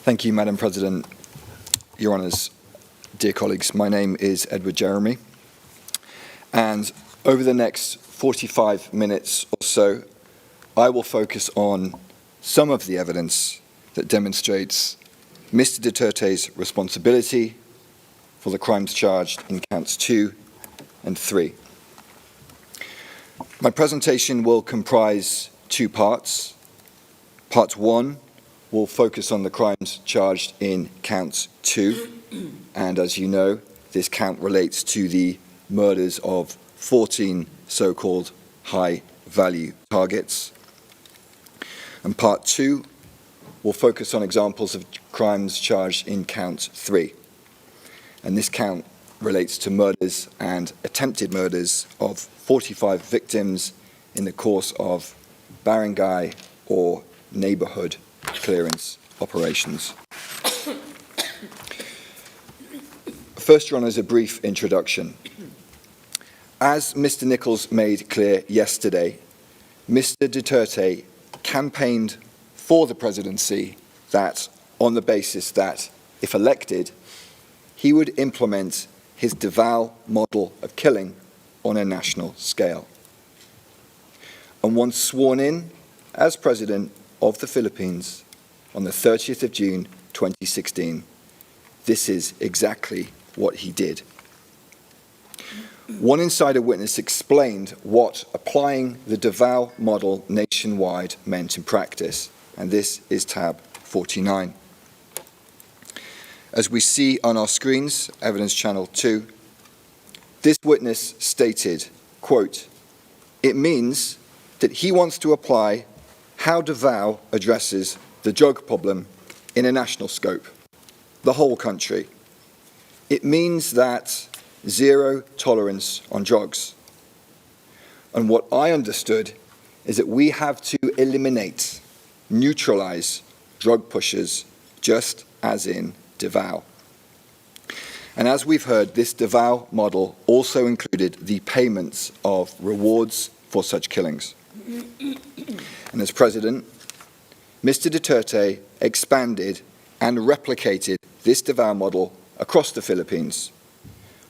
Thank you, Madam President. Your Honours, dear colleagues, my name is Edward Jeremy, and over the next 45 minutes or so, I will focus on some of the evidence that demonstrates Mr. Duterte's responsibility for the crimes charged in counts 2 and 3. My presentation will comprise two parts. Part 1 will focus on the crimes charged in count 2, and as you know, this count relates to the murders of 14 so-called high-value targets. And part 2 will focus on examples of crimes charged in count 3, and this count relates to murders and attempted murders of 45 victims in the course of barangay or neighbourhood clearance operations. First, Your Honours, a brief introduction. As Mr. Nichols made clear yesterday, Mr. Duterte campaigned for the presidency that, on the basis that, if elected, he would implement his Davao model of killing on a national scale. And once sworn in as President of the Philippines on the 30th of June 2016, this is exactly what he did. One insider witness explained what applying the Davao model nationwide meant in practice, and this is tab 49. As we see on our screens, Evidence Channel 2, this witness stated, quote, "It means that he wants to apply how Davao addresses the drug problem in a national scope, the whole country. It means that zero tolerance on drugs. And what I understood is that we have to eliminate, neutralize drug pushers, just as in Davao." And as we've heard, this Davao model also included the payments of rewards for such killings. And as President, Mr. Duterte expanded and replicated this Davao model across the Philippines,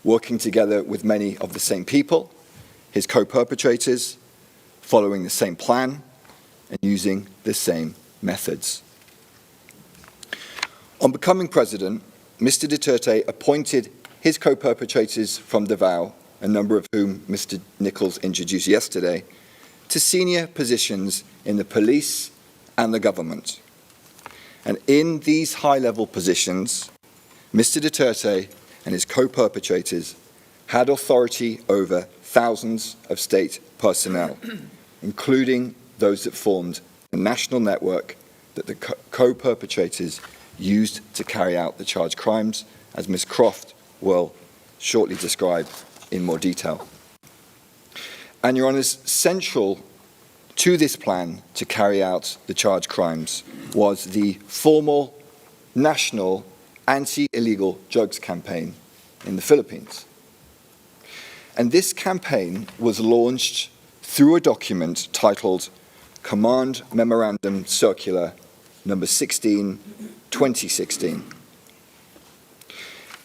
working together with many of the same people, his co-perpetrators, following the same plan, and using the same methods. On becoming President, Mr. Duterte appointed his co-perpetrators from Davao, a number of whom Mr. Nichols introduced yesterday, to senior positions in the police and the government. And in these high-level positions, Mr. Duterte and his co-perpetrators had authority over thousands of state personnel, including those that formed a national network that the co-perpetrators used to carry out the charged crimes, as Ms. Croft will shortly describe in more detail. And Your Honours, central to this plan to carry out the charged crimes was the formal national anti-illegal drugs campaign in the Philippines. And this campaign was launched through a document titled Command Memorandum Circular number 16, 2016.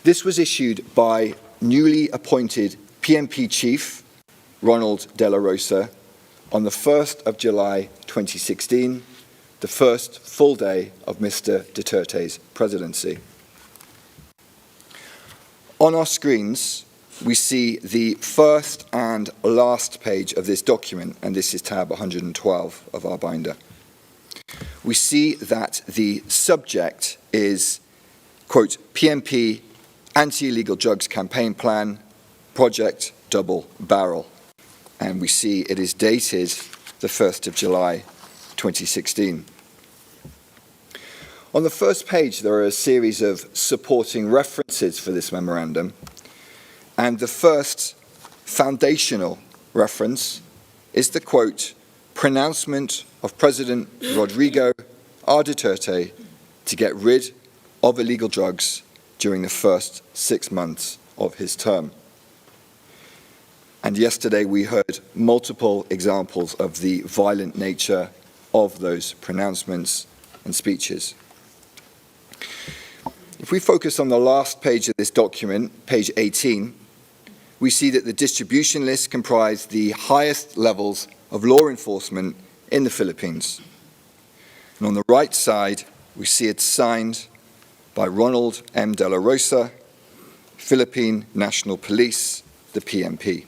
This was issued by newly appointed PNP Chief Ronald De La Rosa on the 1st of July 2016, the first full day of Mr. Duterte's presidency. On our screens, we see the first and last page of this document, and this is tab 112 of our binder. We see that the subject is, quote, PNP Anti-Illegal Drugs Campaign Plan, Project Double Barrel. And we see it is dated the 1st of July 2016. On the first page, there are a series of supporting references for this memorandum, and the first foundational reference is the, quote, pronouncement of President Rodrigo R. Duterte to get rid of illegal drugs during the first 6 months of his term. And yesterday we heard multiple examples of the violent nature of those pronouncements and speeches. If we focus on the last page of this document, page 18, we see that the distribution list comprised the highest levels of law enforcement in the Philippines. And on the right side, we see it signed by Ronald M. De La Rosa, Philippine National Police, the PNP.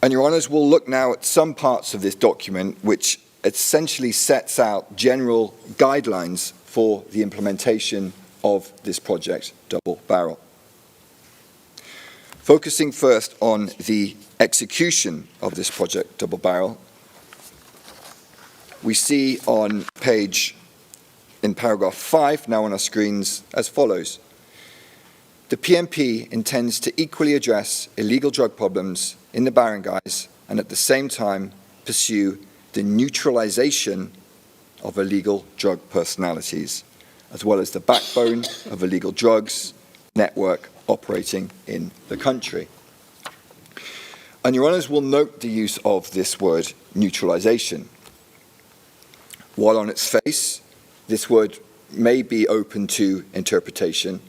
And Your Honours, we'll look now at some parts of this document which essentially sets out general guidelines for the implementation of this project, Double Barrel. Focusing first on the execution of this project, Double Barrel, we see on in paragraph 5, now on our screens, as follows. The PNP intends to equally address illegal drug problems in the barangays and at the same time pursue the neutralization of illegal drug personalities, as well as the backbone of illegal drugs network operating in the country. And Your Honours will note the use of this word neutralization. While on its face, this word may be open to interpretation,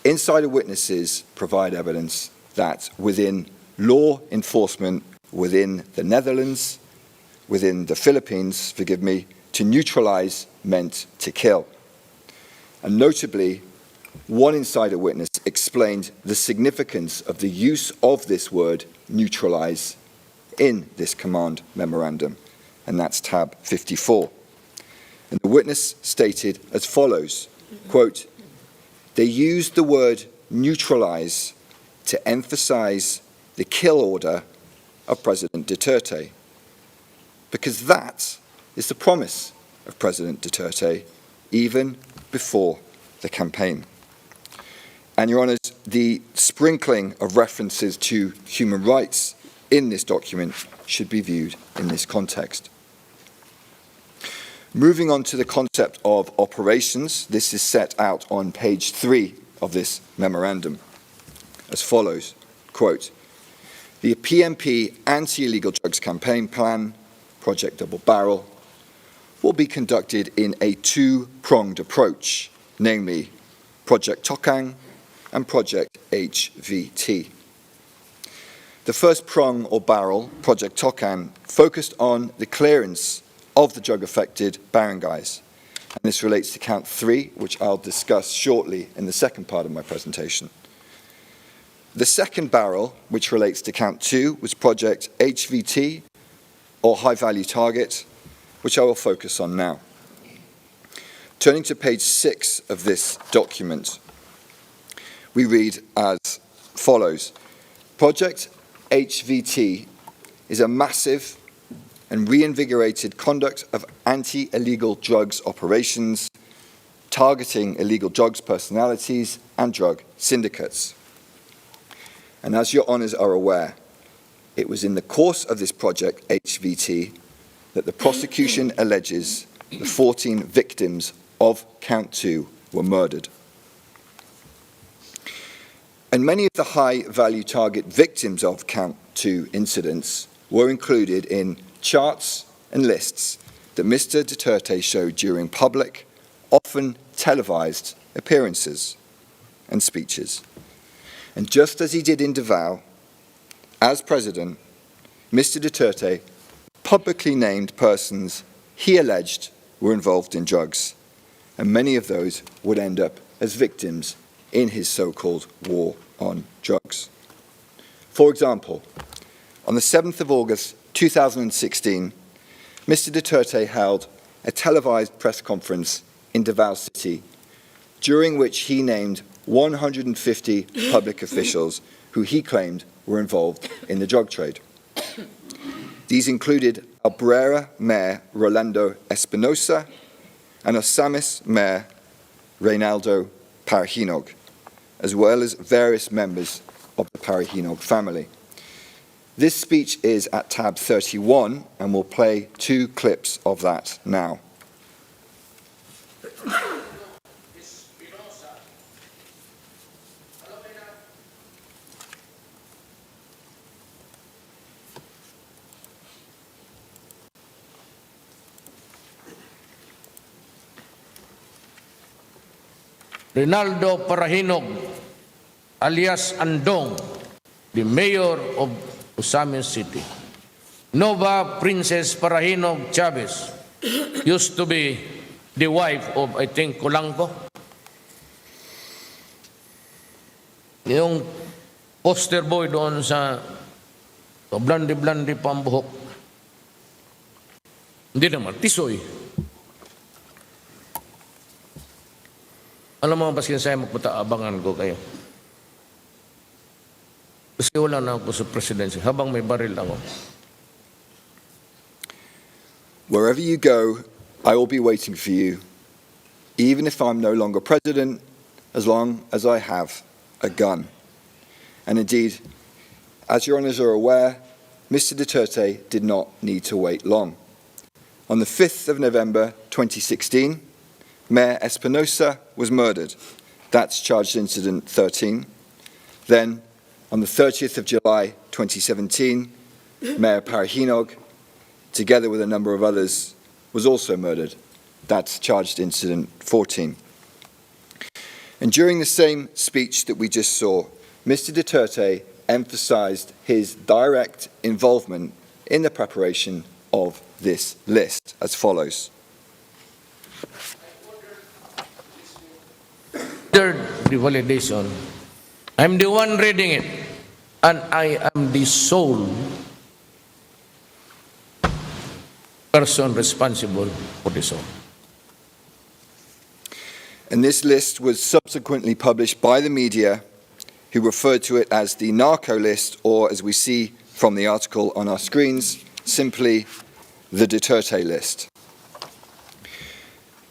insider witnesses provide evidence that within law enforcement within the Netherlands, within the Philippines, to neutralize meant to kill. And notably, one insider witness explained the significance of the use of this word neutralize in this command memorandum, and that's tab 54. And the witness stated as follows, quote, "They used the word neutralize to emphasize the kill order of President Duterte, because that is the promise of President Duterte even before the campaign." And Your Honours, the sprinkling of references to human rights in this document should be viewed in this context. Moving on to the concept of operations, this is set out on page 3 of this memorandum as follows, quote, "The PNP Anti-Illegal Drugs Campaign Plan, Project Double Barrel, will be conducted in a two-pronged approach, namely Project Tokhang and Project HVT. The first prong or barrel, Project Tokhang, focused on the clearance of the drug-affected barangays. And this relates to count 3, which I'll discuss shortly in the second part of my presentation. The second barrel, which relates to count 2, was Project HVT, or High Value Target, which I will focus on now. Turning to page 6 of this document, we read as follows. Project HVT is a massive and reinvigorated conduct of anti-illegal drugs operations, targeting illegal drugs personalities and drug syndicates. And as Your Honours are aware, it was in the course of this project HVT that the prosecution alleges the 14 victims of count 2 were murdered. And many of the high-value target victims of count 2 incidents were included in charts and lists that Mr. Duterte showed during public, often televised appearances and speeches. And just as he did in Davao, as president, Mr. Duterte publicly named persons he alleged were involved in drugs, and many of those would end up as victims in his so-called war on drugs. For example, on the 7th of August 2016, Mr. Duterte held a televised press conference in Davao City, during which he named 150 public officials who he claimed were involved in the drug trade. These included Albrera Mayor Rolando Espinosa and Osamis Mayor Reynaldo Parahinog, as well as various members of the Parahinog family. This speech is at tab 31, and we'll play 2 clips of that now. Rinaldo Parahinog, alias Andong, the mayor of Usamin City. Nova Princess Parahinog Chavez used to be the wife of, I think, Kulangko. Yung poster boy doon sa blandi-blandi pambuhok. Hindi naman, tisoy. Alam mo, baskin saya magpunta, abangan ko kayo. Kasi wala na ako sa presidency, habang may baril ako. Wherever you go, I will be waiting for you, even if I'm no longer president, as long as I have a gun. And indeed, as your honours are aware, Mr. Duterte did not need to wait long. On the 5th of November 2016, Mayor Espinosa was murdered. That's charged incident 13. Then, on the 30th of July 2017, Mayor Parahinog, together with a number of others, was also murdered. That's charged incident 14. And during the same speech that we just saw, Mr. Duterte emphasized his direct involvement in the preparation of this list as follows. Third, the validation. I'm the one reading it, and I am the sole person responsible for this all. And this list was subsequently published by the media, who referred to it as the narco list, or as we see from the article on our screens, simply the Duterte list.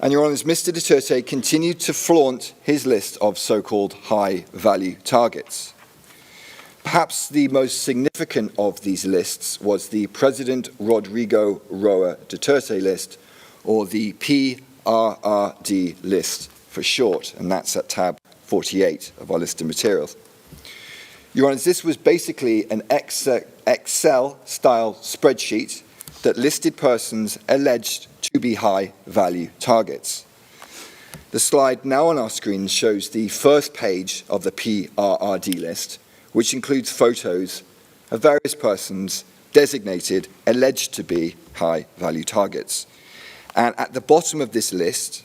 And Your Honours, Mr. Duterte continued to flaunt his list of so-called high-value targets. Perhaps the most significant of these lists was the President Rodrigo Duterte list, or the PRRD list for short, and that's at tab 48 of our list of materials. Your Honours, this was basically an Excel-style spreadsheet that listed persons alleged to be high-value targets. The slide now on our screen shows the first page of the PRRD list, which includes photos of various persons designated alleged to be high-value targets. And at the bottom of this list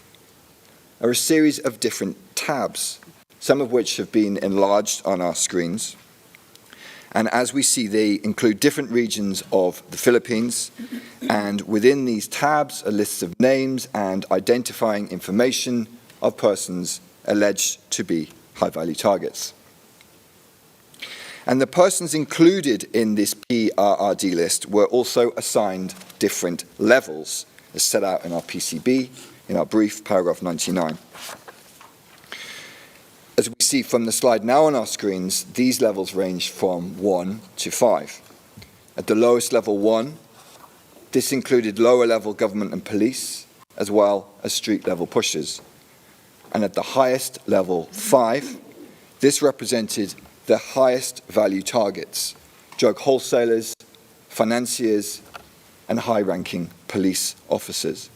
are a series of different tabs, some of which have been enlarged on our screens. And as we see, they include different regions of the Philippines, and within these tabs are lists of names and identifying information of persons alleged to be high-value targets. And the persons included in this PRRD list were also assigned different levels, as set out in our PCB, in our brief, paragraph 99. As we see from the slide now on our screens, these levels range from 1 to 5. At the lowest level 1, this included lower level government and police, as well as street level pushers. And at the highest level 5, this represented the highest value targets, drug wholesalers, financiers, and high-ranking police officers.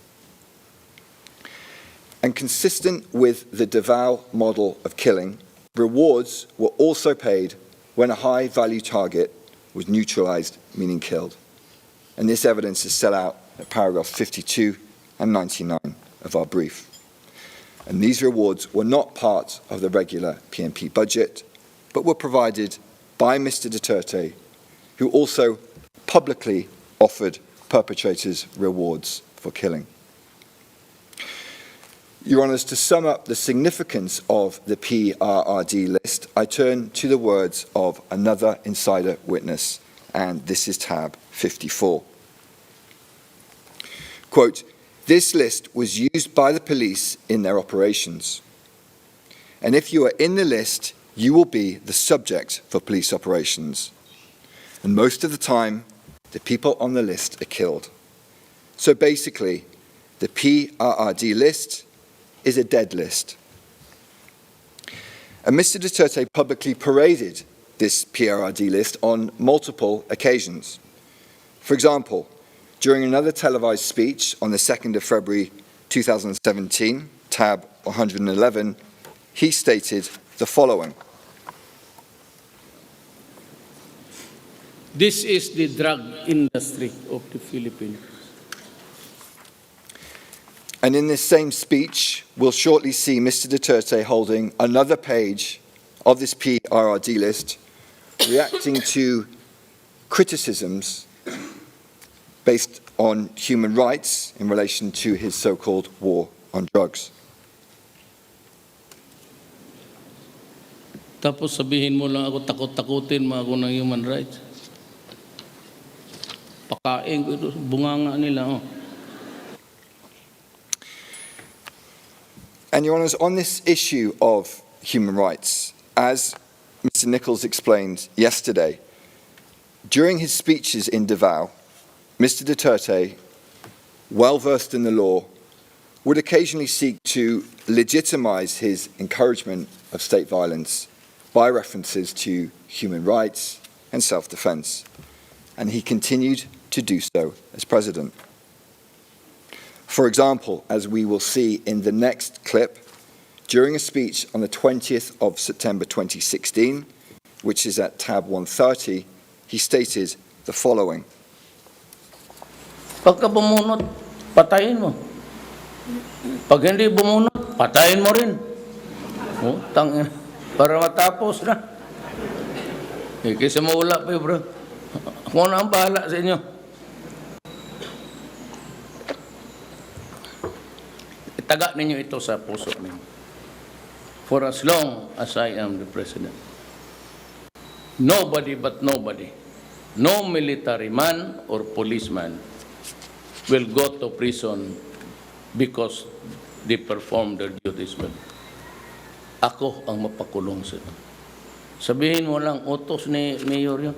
And consistent with the Davao model of killing, rewards were also paid when a high-value target was neutralized, meaning killed. And this evidence is set out at paragraphs 52 and 99 of our brief. And these rewards were not part of the regular PNP budget, but were provided by Mr. Duterte, who also publicly offered perpetrators rewards for killing. Your Honours, to sum up the significance of the PRRD list, I turn to the words of another insider witness, and this is tab 54. Quote, "This list was used by the police in their operations. And if you are in the list, you will be the subject for police operations. And most of the time, the people on the list are killed. So basically, the PRRD list is a dead list." And Mr. Duterte publicly paraded this PRRD list on multiple occasions. For example, during another televised speech on the 2nd of February 2017, tab 111, he stated the following. This is the drug industry of the Philippines. And in this same speech, we'll shortly see Mr. Duterte holding another page of this PRRD list, reacting to criticisms based on human rights in relation to his so-called war on drugs. Tapos sabihin mo lang ako takot-takutin mo ako ng human rights. Pakain ko ito, bunganga nila. Oh. And Your Honours, on this issue of human rights, as Mr. Nichols explained yesterday, during his speeches in Davao, Mr. Duterte, well versed in the law, would occasionally seek to legitimize his encouragement of state violence by references to human rights and self-defense. And he continued to do so as president. For example, as we will see in the next clip, during a speech on the 20th of September 2016, which is at tab 130, he stated the following. Pagka bumunot, patayin mo. Pag hindi bumunot, patayin mo rin. Oh, tangin. Para matapos na. Eh, kaysa maula pa bro. Ako na ang bahala sa inyo. Itaga ninyo ito sa puso ninyo. For as long as I am the president, nobody but nobody, no military man or policeman will go to prison because they perform their duties well. Ako ang mapakulong sila. Sabihin mo lang, utos ni Mayor yun.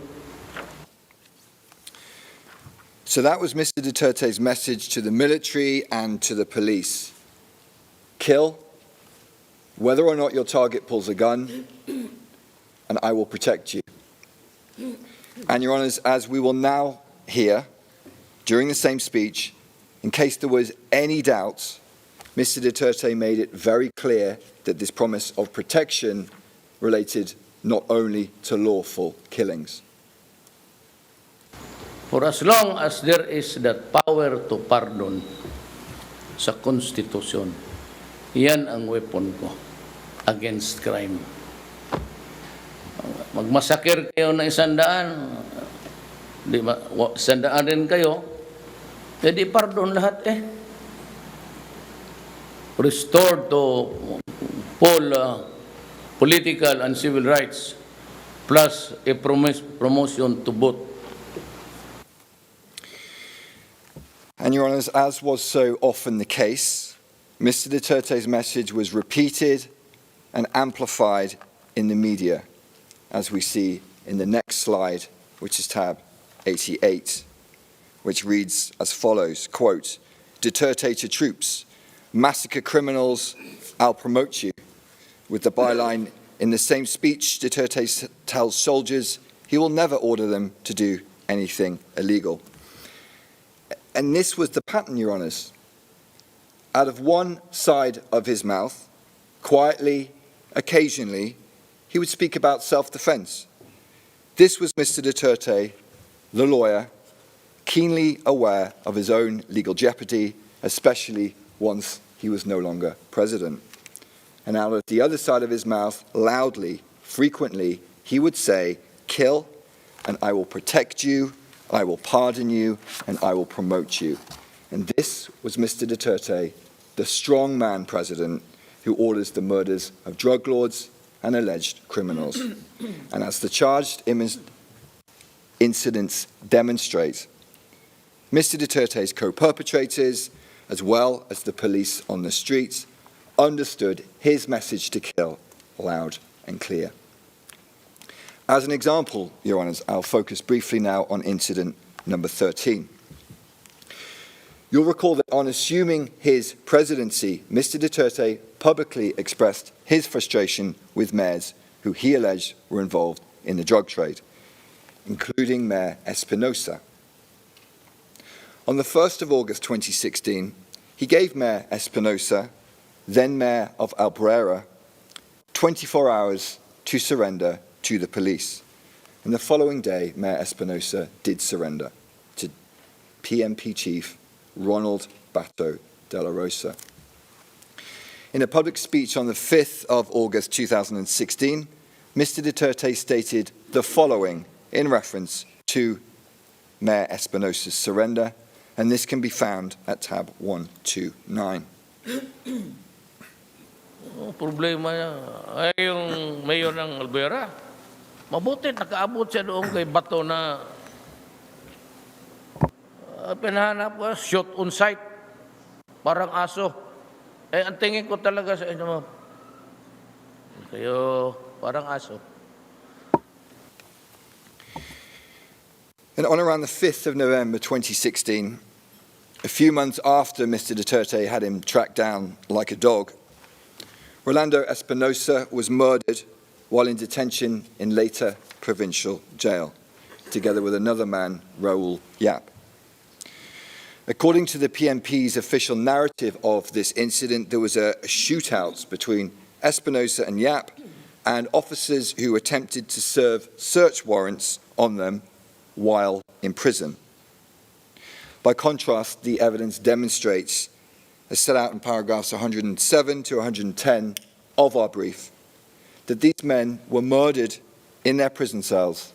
So that was Mr. Duterte's message to the military and to the police. Kill, whether or not your target pulls a gun, and I will protect you. And Your Honours, as we will now hear, during the same speech, in case there was any doubt, Mr. Duterte made it very clear that this promise of protection related not only to lawful killings. For as long as there is that power to pardon sa konstitusyon, yan ang weapon ko against crime. Magmasakir kayo na 100, 100 din kayo, jadi pardon lahat eh. Restored to full political and civil rights, plus a promotion to both. And Your Honours, as was so often the case, Mr. Duterte's message was repeated and amplified in the media, as we see in the next slide, which is tab 88, which reads as follows, quote, Duterte to troops, massacre criminals, I'll promote you. With the byline, in the same speech, Duterte tells soldiers he will never order them to do anything illegal. And this was the pattern, Your Honours. Out of one side of his mouth, quietly, occasionally, he would speak about self-defense. This was Mr. Duterte, the lawyer, keenly aware of his own legal jeopardy, especially once he was no longer president. And out of the other side of his mouth, loudly, frequently, he would say, kill, and I will protect you, I will pardon you, and I will promote you. And this was Mr. Duterte, the strong man president who orders the murders of drug lords and alleged criminals. And as the charged incidents demonstrate, Mr. Duterte's co-perpetrators, as well as the police on the streets, understood his message to kill loud and clear. As an example, Your Honours, I'll focus briefly now on incident number 13. You'll recall that on assuming his presidency, Mr. Duterte publicly expressed his frustration with mayors who he alleged were involved in the drug trade, including Mayor Espinosa. On the 1st of August 2016, he gave Mayor Espinosa, then Mayor of Albuera, 24 hours to surrender to the police. And the following day, Mayor Espinosa did surrender to PNP Chief Ronald Bato de la Rosa. In a public speech on the 5th of August 2016, Mr. Duterte stated the following in reference to Mayor Espinosa's surrender, and this can be found at tab 129. Problema niya ay yung mayor ng Albuera. Mabuti, nakaabot siya doon kay Bato na pinahanap ko, shot on sight, parang aso. Eh, ang tingin ko talaga sa inyo, kayo, parang aso. And on around the 5th of November 2016, a few months after Mr. Duterte had him tracked down like a dog, Rolando Espinosa was murdered while in detention in Leyte Provincial Jail, together with another man, Raul Yap. According to the PNP's official narrative of this incident, there was a shootout between Espinosa and Yap and officers who attempted to serve search warrants on them while in prison. By contrast, the evidence demonstrates, as set out in paragraphs 107 to 110 of our brief, that these men were murdered in their prison cells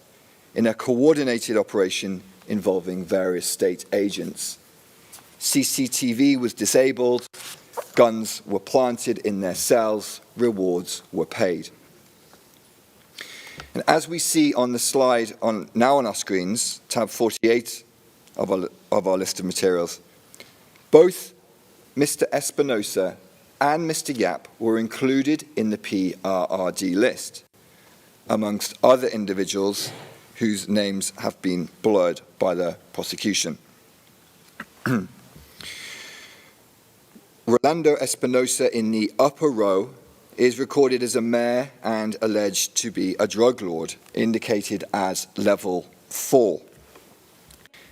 in a coordinated operation involving various state agents. CCTV was disabled, guns were planted in their cells, rewards were paid. And as we see on the slide now on our screens, tab 48 of our list of materials, both Mr. Espinosa and Mr. Yap were included in the PRRD list, amongst other individuals whose names have been blurred by the prosecution. Rolando Espinosa in the upper row is recorded as a mayor and alleged to be a drug lord, indicated as level 4.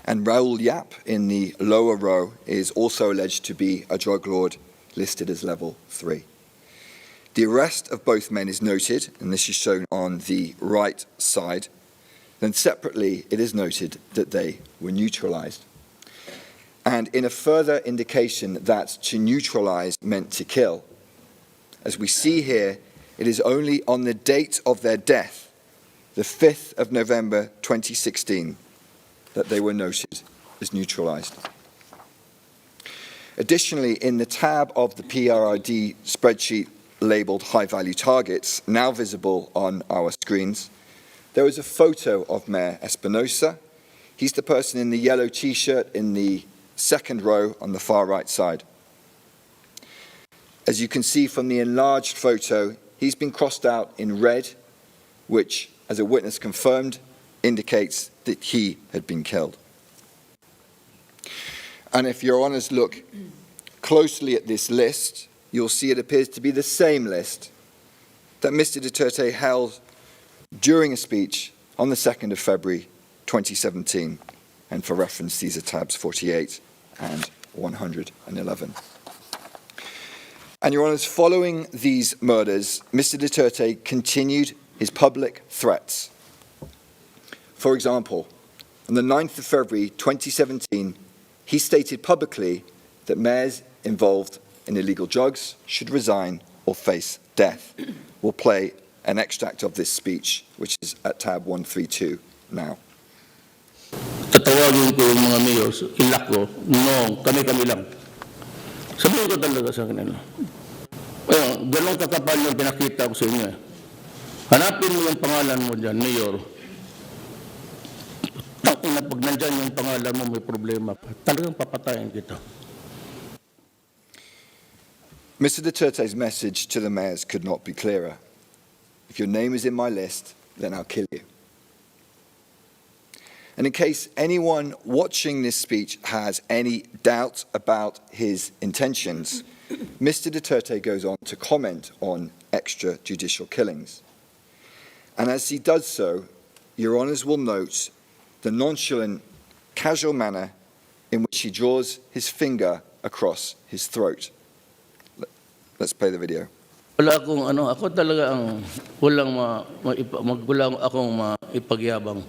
And Raul Yap in the lower row is also alleged to be a drug lord, listed as level 3. The arrest of both men is noted, and this is shown on the right side. Then separately, it is noted that they were neutralized. And in a further indication that to neutralize meant to kill, as we see here, it is only on the date of their death, the 5th of November 2016, that they were noted as neutralized. Additionally, in the tab of the PRRD spreadsheet labeled high-value targets, now visible on our screens, there is a photo of Mayor Espinosa. He's the person in the yellow T-shirt in the second row on the far right side. As you can see from the enlarged photo, he's been crossed out in red, which, as a witness confirmed, indicates that he had been killed. And if your honours look closely at this list, you'll see it appears to be the same list that Mr. Duterte held during a speech on the 2nd of February 2017. And for reference, these are tabs 48 and 111. And your honours, following these murders, Mr. Duterte continued his public threats. For example, on the 9th of February 2017, he stated publicly that mayors involved in illegal drugs should resign or face death. We'll play an extract of this speech, which is at tab 132 now. Tatawagin ko yung mga mayors, ilak ko, no, kami-kami lang. Sabihin ko talaga sa kanila. Ganong kakapal yung pinakita ko sa inyo. Hanapin mo yung pangalan mo dyan, mayor. Na pag nandyan yung pangalan mo, may problema pa. Talagang papatayin kita. Mr. Duterte's message to the mayors could not be clearer. If your name is in my list, then I'll kill you. And in case anyone watching this speech has any doubt about his intentions, Mr. Duterte goes on to comment on extrajudicial killings. And as he does so, your honours will note the nonchalant, casual manner in which he draws his finger across his throat. Let's play the video. Wala akong ako talaga ang wala akong maipagyabang.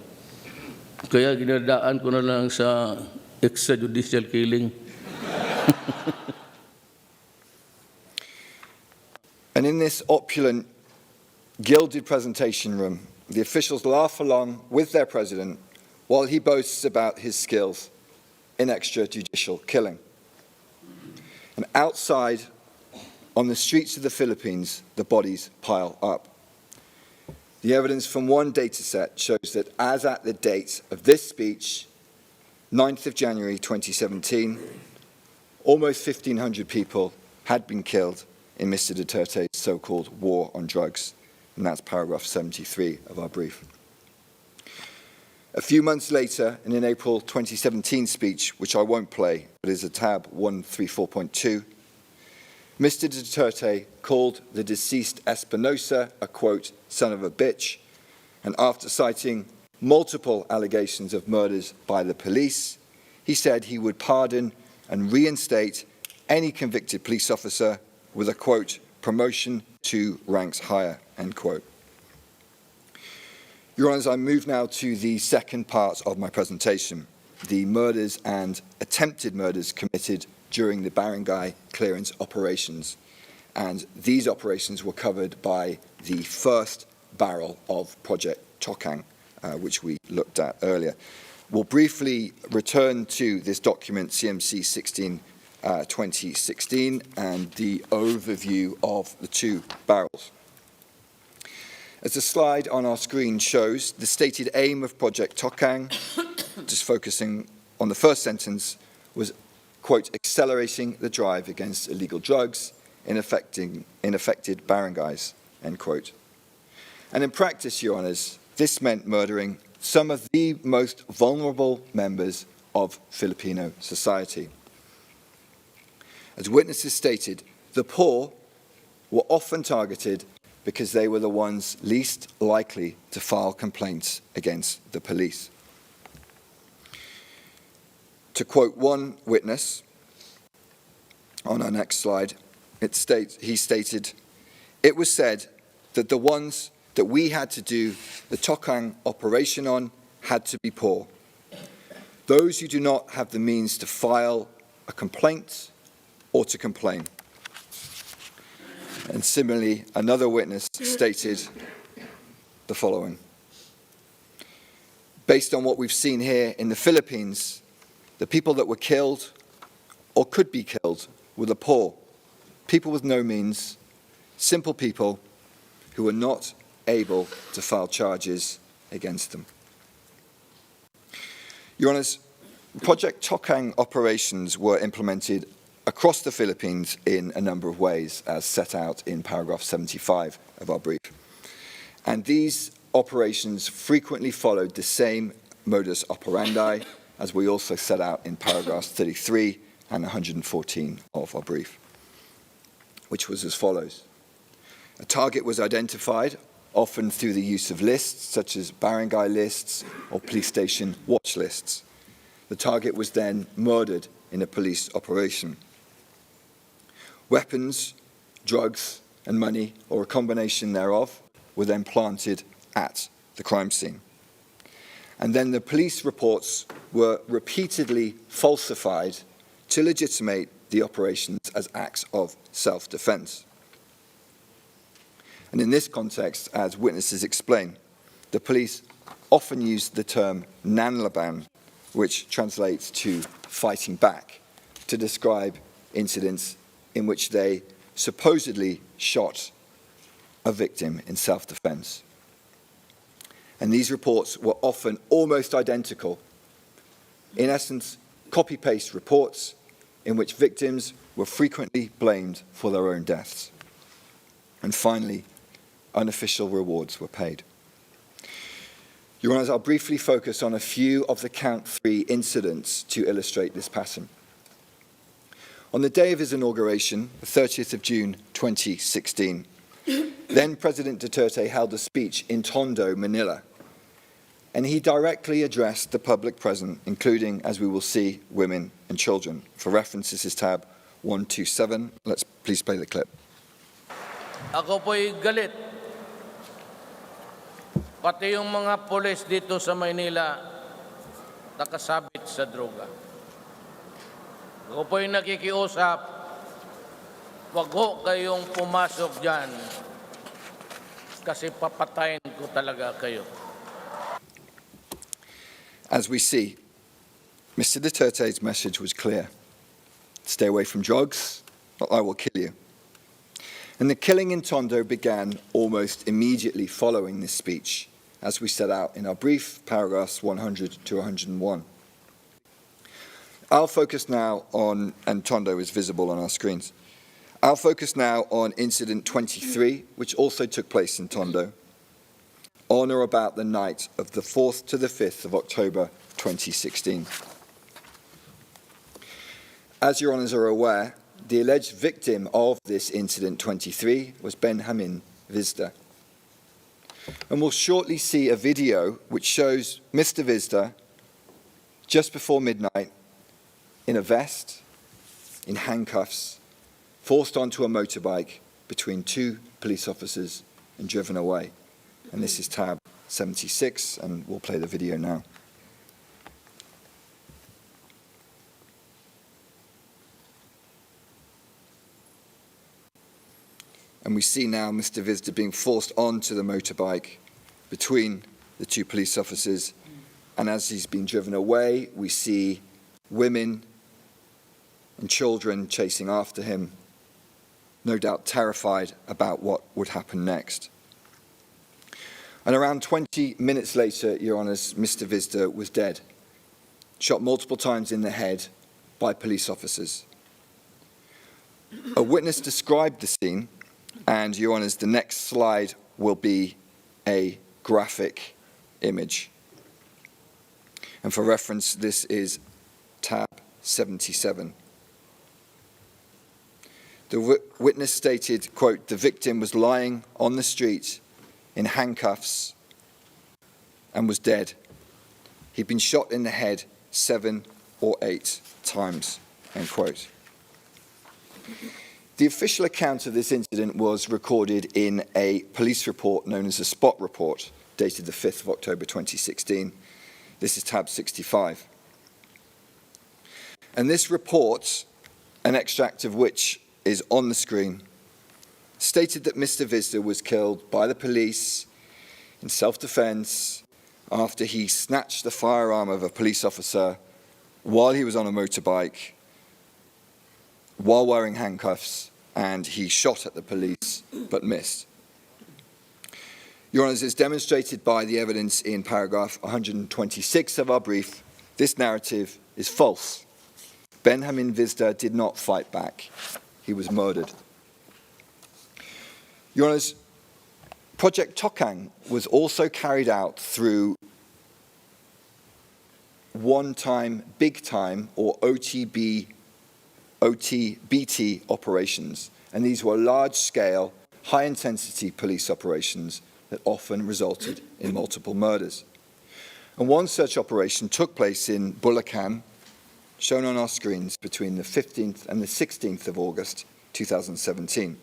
Kaya ginadaan ko na lang sa extrajudicial killing. And in this opulent, gilded presentation room, the officials laugh along with their president while he boasts about his skills in extrajudicial killing. And outside, on the streets of the Philippines, the bodies pile up. The evidence from one data set shows that as at the date of this speech, 9th of January 2017, almost 1,500 people had been killed in Mr. Duterte's so-called war on drugs. And that's paragraph 73 of our brief. A few months later, in an April 2017 speech, which I won't play, but is a tab 134.2, Mr. Duterte called the deceased Espinosa a, quote, son of a bitch, and after citing multiple allegations of murders by the police, he said he would pardon and reinstate any convicted police officer with a, quote, promotion to ranks higher, end quote. Your Honours, I move now to the second part of my presentation, the murders and attempted murders committed during the barangay clearance operations. And these operations were covered by the first barrel of Project Tokhang, which we looked at earlier. We'll briefly return to this document, CMC 16 2016, and the overview of the two barrels. As the slide on our screen shows, the stated aim of Project Tokhang, just focusing on the first sentence, was, quote, accelerating the drive against illegal drugs in affected barangays, end quote. And in practice, Your Honours, this meant murdering some of the most vulnerable members of Filipino society. As witnesses stated, the poor were often targeted because they were the ones least likely to file complaints against the police. To quote one witness on our next slide, he stated, "It was said that the ones that we had to do the Tokhang operation on had to be poor. Those who do not have the means to file a complaint or to complain." And similarly, another witness stated the following: "Based on what we've seen here in the Philippines, the people that were killed or could be killed were the poor, people with no means, simple people who were not able to file charges against them." Your Honours, Project Tokhang operations were implemented across the Philippines in a number of ways, as set out in paragraph 75 of our brief. And these operations frequently followed the same modus operandi as we also set out in paragraphs 33 and 114 of our brief, which was as follows. A target was identified, often through the use of lists, such as barangay lists or police station watch lists. The target was then murdered in a police operation. Weapons, drugs, and money, or a combination thereof, were then planted at the crime scene. And then the police reports were repeatedly falsified to legitimate the operations as acts of self-defense. And in this context, as witnesses explain, the police often used the term nanlaban, which translates to fighting back, to describe incidents in which they supposedly shot a victim in self-defense. And these reports were often almost identical. In essence, copy-paste reports in which victims were frequently blamed for their own deaths. And finally, unofficial rewards were paid. Your Honours, I'll briefly focus on a few of the count 3 incidents to illustrate this pattern. On the day of his inauguration, the 30th of June 2016, then President Duterte held a speech in Tondo, Manila, and he directly addressed the public present, including, as we will see, women and children. For reference, this is tab 127. Let's please play the clip. Ako po'y galit. Pati yung mga pulis dito sa Maynila nakasabit sa droga. Ako po'y nakikiusap, wag ho kayong pumasok dyan kasi papatayin ko talaga kayo. As we see, Mr. Duterte's message was clear. Stay away from drugs, or I will kill you. And the killing in Tondo began almost immediately following this speech, as we set out in our brief, paragraphs 100 to 101. I'll focus now on, and Tondo is visible on our screens, I'll focus now on incident 23, which also took place in Tondo, on or about the night of the 4th to the 5th of October 2016. As your honours are aware, the alleged victim of this incident 23 was Benjamin Vizda. And we'll shortly see a video which shows Mr. Vizda just before midnight in a vest, in handcuffs, forced onto a motorbike between two police officers and driven away. And this is tab 76, and we'll play the video now. And we see now Mr. Vizda being forced onto the motorbike between the two police officers. And as he's been driven away, we see women and children chasing after him, no doubt terrified about what would happen next. And around 20 minutes later, Your Honours, Mr. Vizda was dead, shot multiple times in the head by police officers. A witness described the scene, and Your Honours, the next slide will be a graphic image. And for reference, this is tab 77. The witness stated, quote, "The victim was lying on the street in handcuffs and was dead. He'd been shot in the head 7 or 8 times," end quote. The official account of this incident was recorded in a police report known as a spot report, dated the 5th of October 2016. This is tab 65. And this report, an extract of which is on the screen, stated that Mr. Vizda was killed by the police in self-defense after he snatched the firearm of a police officer while he was on a motorbike, while wearing handcuffs, and he shot at the police but missed. Your Honours, as demonstrated by the evidence in paragraph 126 of our brief, this narrative is false. Benjamin Vizda did not fight back. He was murdered. Your Honours, Project Tokhang was also carried out through one-time, big-time, or OTBT operations. And these were large-scale, high-intensity police operations that often resulted in multiple murders. And one such operation took place in Bulacan, shown on our screens, between the 15th and the 16th of August 2017.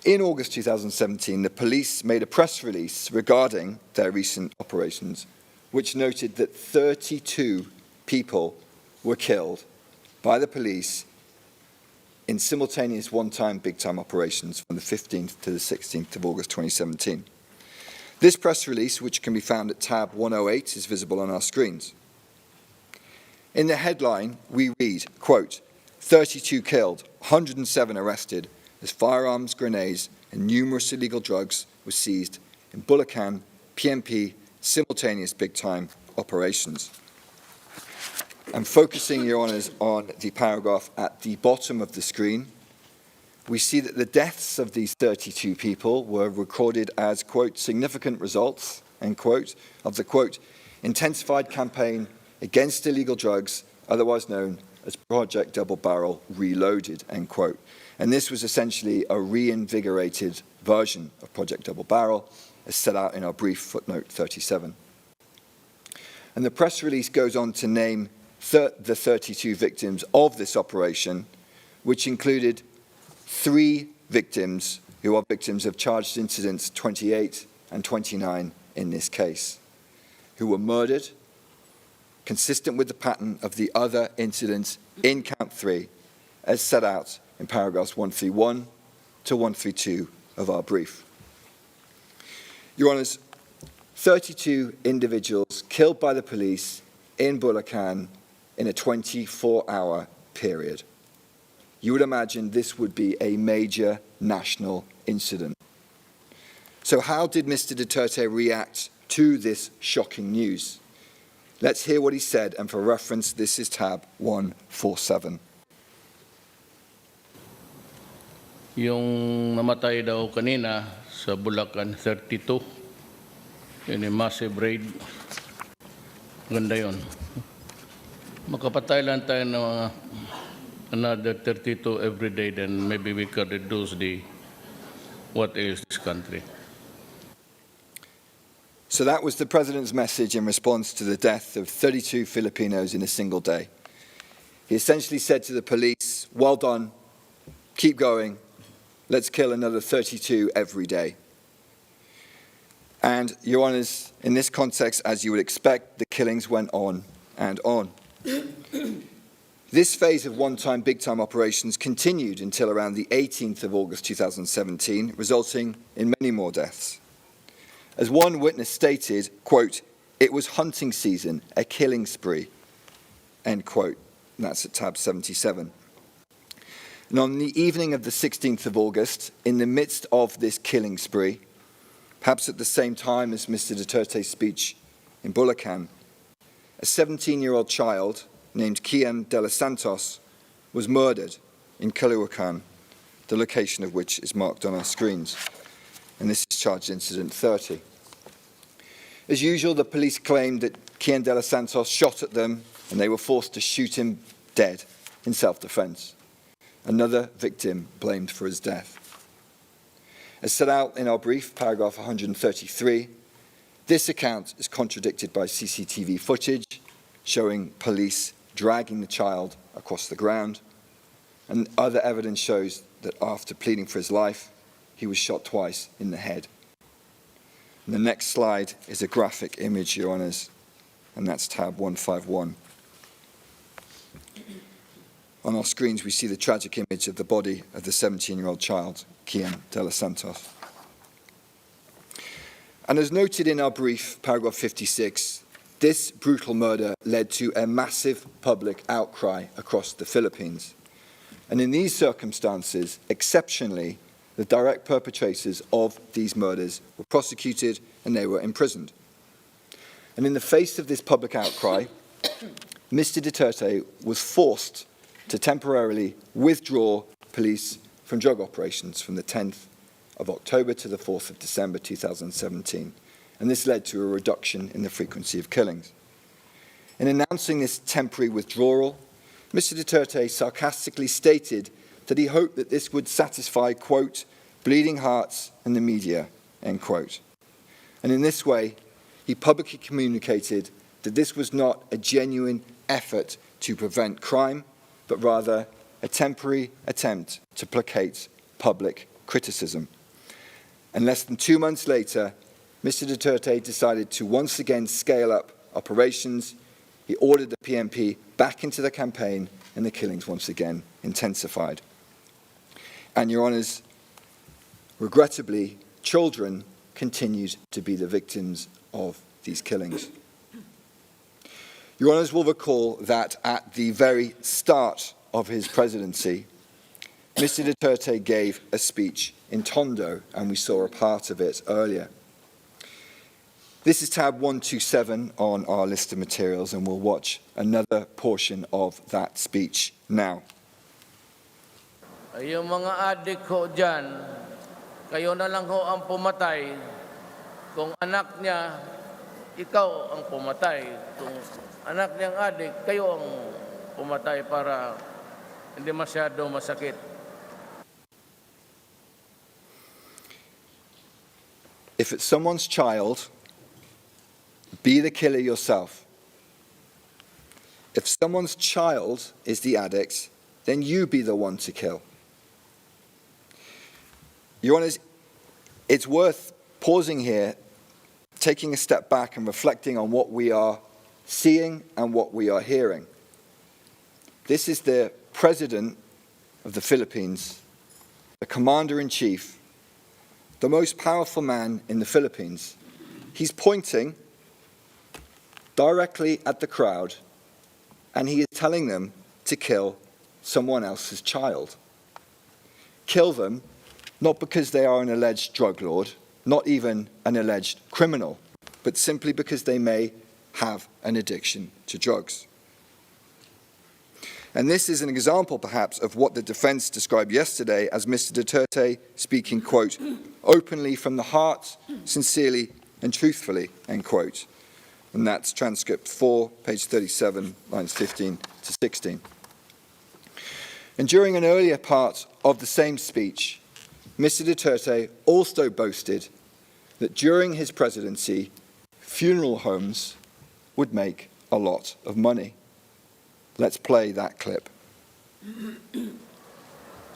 In August 2017, the police made a press release regarding their recent operations, which noted that 32 people were killed by the police in simultaneous one-time, big-time operations from the 15th to the 16th of August 2017. This press release, which can be found at tab 108, is visible on our screens. In the headline, we read, quote, 32 killed, 107 arrested, as firearms, grenades, and numerous illegal drugs were seized in Bulacan, PMP, simultaneous big-time operations. And focusing, Your Honours, on the paragraph at the bottom of the screen, we see that the deaths of these 32 people were recorded as, quote, significant results, end quote, of the, quote, intensified campaign against illegal drugs, otherwise known as Project Double Barrel Reloaded, end quote. And this was essentially a reinvigorated version of Project Double Barrel, as set out in our brief footnote 37. And the press release goes on to name the 32 victims of this operation, which included 3 victims who are victims of charged incidents 28 and 29 in this case, who were murdered, consistent with the pattern of the other incidents in count 3, as set out in paragraphs 131 to 132 of our brief. Your Honours, 32 individuals killed by the police in Bulacan in a 24-hour period. You would imagine this would be a major national incident. So how did Mr. Duterte react to this shocking news? Let's hear what he said, and for reference, this is tab 147. Yung namatay daw kanina sa Bulacan 32 in a massive raid. Ganda yun. Makapatay lang tayo ng mga another 32 every day, then maybe we can reduce the what ails this country. So that was the President's message in response to the death of 32 Filipinos in a single day. He essentially said to the police, well done, keep going, let's kill another 32 every day. And, Your Honours, in this context, as you would expect, the killings went on and on. This phase of one-time, big-time operations continued until around the 18th of August 2017, resulting in many more deaths. As one witness stated, quote, "It was hunting season, a killing spree," end quote. And that's at tab 77. And on the evening of the 16th of August, in the midst of this killing spree, perhaps at the same time as Mr. Duterte's speech in Bulacan, a 17-year-old child named Kian de los Santos was murdered in Caloocan, the location of which is marked on our screens. And this is charged incident 30. As usual, the police claimed that Kian de los Santos shot at them and they were forced to shoot him dead in self-defense. Another victim blamed for his death. As set out in our brief, paragraph 133, this account is contradicted by CCTV footage showing police dragging the child across the ground, and other evidence shows that after pleading for his life, he was shot twice in the head. And the next slide is a graphic image, Your Honours, and that's tab 151. On our screens, we see the tragic image of the body of the 17-year-old child, Kian de los Santos. And as noted in our brief, paragraph 56, this brutal murder led to a massive public outcry across the Philippines. And in these circumstances, exceptionally, the direct perpetrators of these murders were prosecuted and they were imprisoned. And in the face of this public outcry, Mr. Duterte was forced to temporarily withdraw police from drug operations from the 10th of October to the 4th of December 2017. And this led to a reduction in the frequency of killings. In announcing this temporary withdrawal, Mr. Duterte sarcastically stated that he hoped that this would satisfy, quote, bleeding hearts and the media, end quote. And in this way, he publicly communicated that this was not a genuine effort to prevent crime, but rather a temporary attempt to placate public criticism. And less than 2 months later, Mr. Duterte decided to once again scale up operations. He ordered the PNP back into the campaign, and the killings once again intensified. And, Your Honours, regrettably, children continued to be the victims of these killings. Your Honours will recall that at the very start of his presidency, Mr. Duterte gave a speech in Tondo, and we saw a part of it earlier. This is tab 127 on our list of materials, and we'll watch another portion of that speech now. Yung mga adik ho dyan, kayo na lang ho ang pumatay. Kung anak niya, ikaw ang pumatay. Kung anak niyang adik, kayo ang pumatay para hindi masyado masakit. If it's someone's child, be the killer yourself. If someone's child is the addict, then you be the one to kill. Your Honours, it's worth pausing here, taking a step back and reflecting on what we are seeing and what we are hearing. This is the President of the Philippines, the Commander-in-Chief, the most powerful man in the Philippines. He's pointing directly at the crowd and he is telling them to kill someone else's child. Kill them, not because they are an alleged drug lord, not even an alleged criminal, but simply because they may have an addiction to drugs. And this is an example, perhaps, of what the defense described yesterday as Mr. Duterte speaking, quote, openly from the heart, sincerely and truthfully, end quote. And that's transcript 4, page 37, lines 15 to 16. And during an earlier part of the same speech, Mr. Duterte also boasted that during his presidency, funeral homes would make a lot of money. Let's play that clip.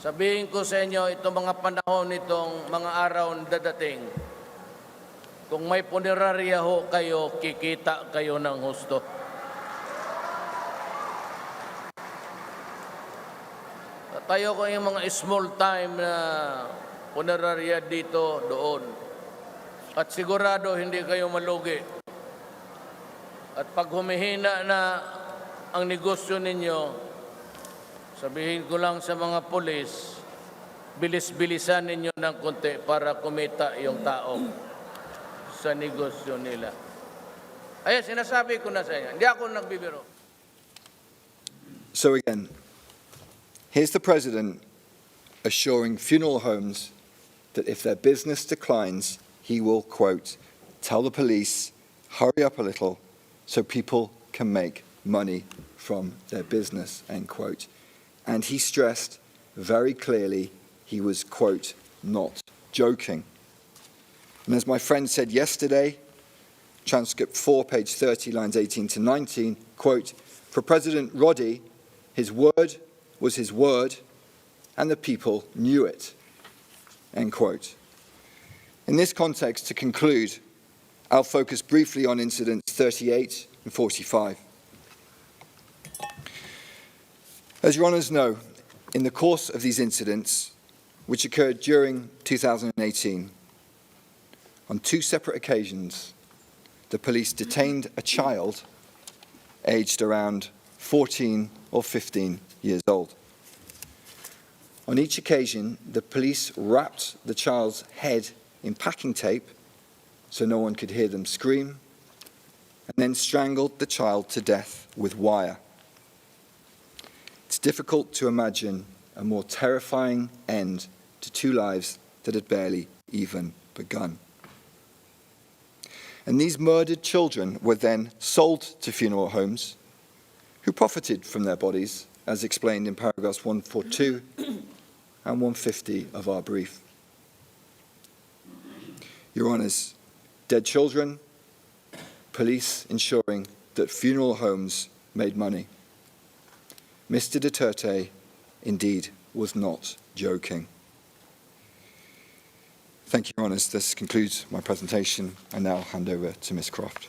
Sabihin ko sa inyo, itong mga panahon nitong mga araw na dadating, kung may punerarya ho kayo, kikita kayo ng husto. Tayo ko yung mga small time na punerarya dito, doon. At sigurado hindi kayo malugi. At pag humihina na ang negosyo ninyo, sabihin ko lang sa mga pulis, bilis-bilisan ninyo ng konti para kumita yung tao sa negosyo nila. Ayan, sinasabi ko na sa inyo. Hindi ako nagbibiro. So again, here's the President assuring funeral homes that if their business declines, he will, quote, tell the police, hurry up a little so people can make money from their business, end quote. And he stressed very clearly he was, quote, not joking. And as my friend said yesterday, transcript 4, page 30, lines 18 to 19, quote, for President Roddy, his word was his word, and the people knew it, end quote. In this context, to conclude, I'll focus briefly on incidents 38 and 45. As your honours know, in the course of these incidents, which occurred during 2018, on 2 separate occasions, the police detained a child aged around 14 or 15 years old. On each occasion, the police wrapped the child's head in packing tape so no one could hear them scream, and then strangled the child to death with wire. It's difficult to imagine a more terrifying end to 2 lives that had barely even begun. And these murdered children were then sold to funeral homes who profited from their bodies, as explained in paragraphs 142 and 150 of our brief. Your Honours, dead children, police ensuring that funeral homes made money. Mr. Duterte indeed was not joking. Thank you, Your Honours. This concludes my presentation. I now hand over to Ms. Croft.